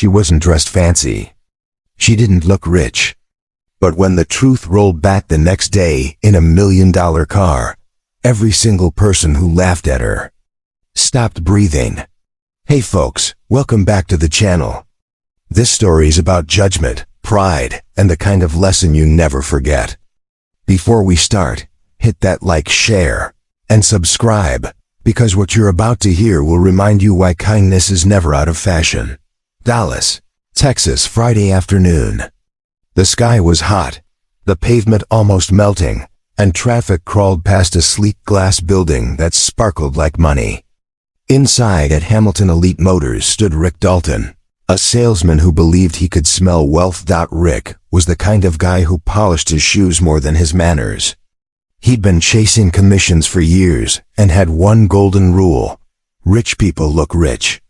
She wasn't dressed fancy. She didn't look rich. But when the truth rolled back the next day in $1 million car, every single person who laughed at her stopped breathing. Hey folks, welcome back to the channel. This story is about judgment, pride, and the kind of lesson you never forget. Before we start, hit that like, share, and subscribe, because what you're about to hear will remind you why kindness is never out of fashion. Dallas, Texas, Friday afternoon. The sky was hot, the pavement almost melting, and traffic crawled past a sleek glass building that sparkled like money. Inside at Hamilton Elite Motors stood Rick Dalton, a salesman who believed he could smell wealth. Rick was the kind of guy who polished his shoes more than his manners. He'd been chasing commissions for years and had one golden rule: rich people look rich.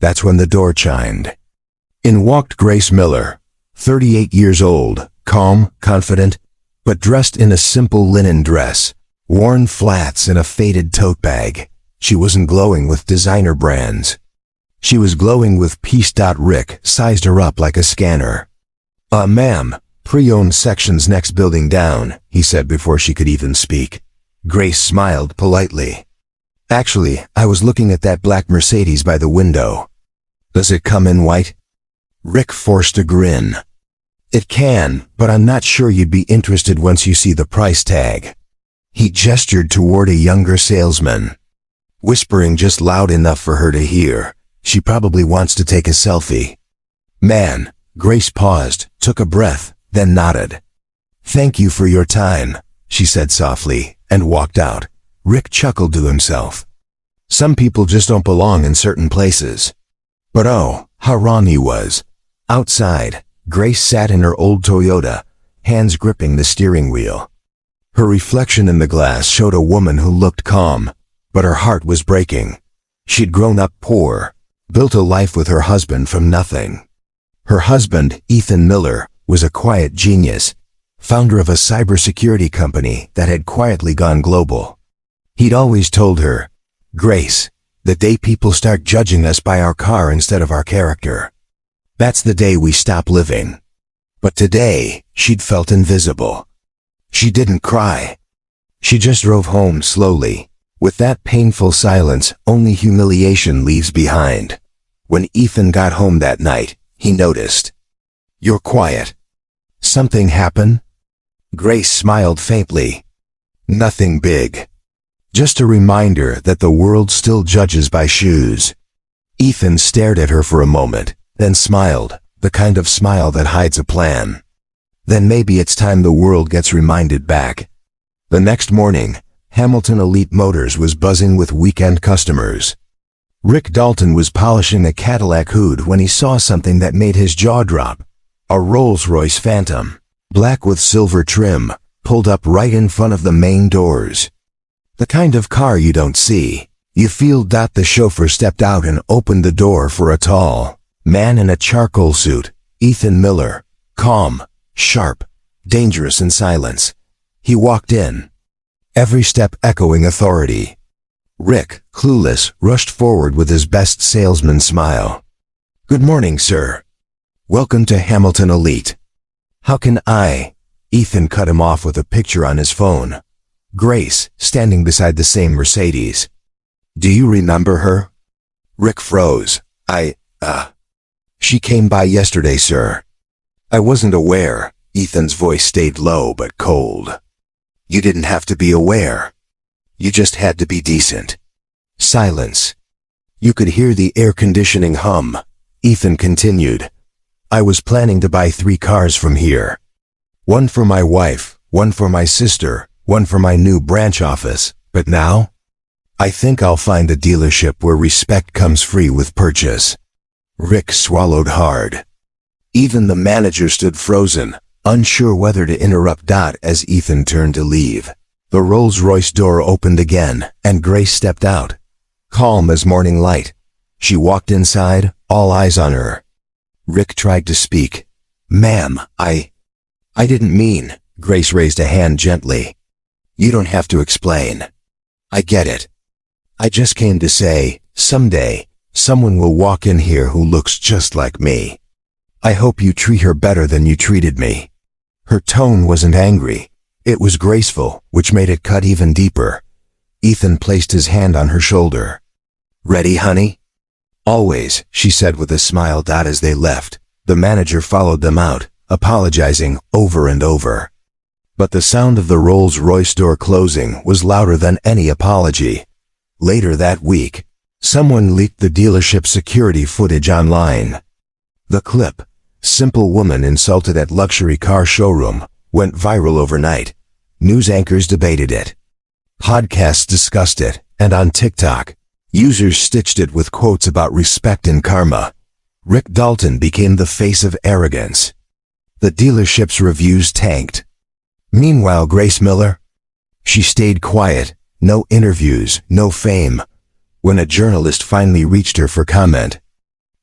That's when the door chimed. In walked Grace Miller, 38 years old, calm, confident, but dressed in a simple linen dress, worn flats and a faded tote bag. She wasn't glowing with designer brands. She was glowing with peace. Rick sized her up like a scanner. Ma'am, pre-owned section's next building down, he said before she could even speak. Grace smiled politely. Actually, I was looking at that black Mercedes by the window. Does it come in white? Rick forced a grin. It can, but I'm not sure you'd be interested once you see the price tag. He gestured toward a younger salesman, whispering just loud enough for her to hear. She probably wants to take a selfie. Man, Grace paused, took a breath, then nodded. Thank you for your time, she said softly, and walked out. Rick chuckled to himself. Some people just don't belong in certain places. But oh, how wrong he was. Outside, Grace sat in her old Toyota, hands gripping the steering wheel. Her reflection in the glass showed a woman who looked calm, but her heart was breaking. She'd grown up poor, built a life with her husband from nothing. Her husband, Ethan Miller, was a quiet genius, founder of a cybersecurity company that had quietly gone global. He'd always told her, Grace, the day people start judging us by our car instead of our character, that's the day we stop living. But today, she'd felt invisible. She didn't cry. She just drove home slowly, with that painful silence only humiliation leaves behind. When Ethan got home that night, he noticed. You're quiet. Something happened? Grace smiled faintly. Nothing big. Just a reminder that the world still judges by shoes. Ethan stared at her for a moment, then smiled, the kind of smile that hides a plan. Then maybe it's time the world gets reminded back. The next morning, Hamilton Elite Motors was buzzing with weekend customers. Rick Dalton was polishing a Cadillac hood when he saw something that made his jaw drop. A Rolls Royce Phantom, black with silver trim, pulled up right in front of the main doors. The kind of car you don't see, you feel. The chauffeur stepped out and opened the door for a tall man in a charcoal suit, Ethan Miller, calm, sharp, dangerous in silence. He walked in, every step echoing authority. Rick, clueless, rushed forward with his best salesman smile. Good morning, sir. Welcome to Hamilton Elite. How can I? Ethan cut him off with a picture on his phone. Grace, standing beside the same Mercedes. Do you remember her? Rick froze. She came by yesterday, sir. I wasn't aware. Ethan's voice stayed low but cold. You didn't have to be aware. You just had to be decent. Silence. You could hear the air conditioning hum. Ethan continued. I was planning to buy 3 cars from here. One for my wife, one for my sister, one for my new branch office. But now, I think I'll find a dealership where respect comes free with purchase. Rick swallowed hard. Even the manager stood frozen, unsure whether to interrupt. As Ethan turned to leave, the Rolls Royce door opened again, and Grace stepped out, calm as morning light. She walked inside, all eyes on her. Rick tried to speak. Ma'am, I didn't mean. Grace raised a hand gently. You don't have to explain. I get it. I just came to say, someday, someone will walk in here who looks just like me. I hope you treat her better than you treated me." Her tone wasn't angry. It was graceful, which made it cut even deeper. Ethan placed his hand on her shoulder. "Ready, honey?" "Always," she said with a smile. As they left, the manager followed them out, apologizing over and over. But the sound of the Rolls Royce door closing was louder than any apology. Later that week, someone leaked the dealership security footage online. The clip, "Simple woman insulted at luxury car showroom," went viral overnight. News anchors debated it. Podcasts discussed it, and on TikTok, users stitched it with quotes about respect and karma. Rick Dalton became the face of arrogance. The dealership's reviews tanked. Meanwhile, Grace Miller? She stayed quiet, no interviews, no fame. When a journalist finally reached her for comment,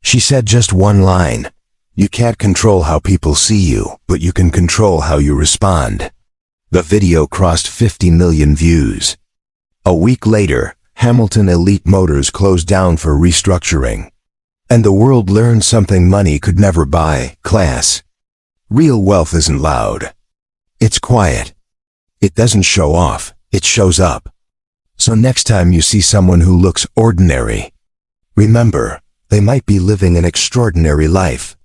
she said just one line: "You can't control how people see you, but you can control how you respond." The video crossed 50 million views. A week later, Hamilton Elite Motors closed down for restructuring. And the world learned something money could never buy: class. Real wealth isn't loud. It's quiet. It doesn't show off, it shows up. So next time you see someone who looks ordinary, remember, they might be living an extraordinary life.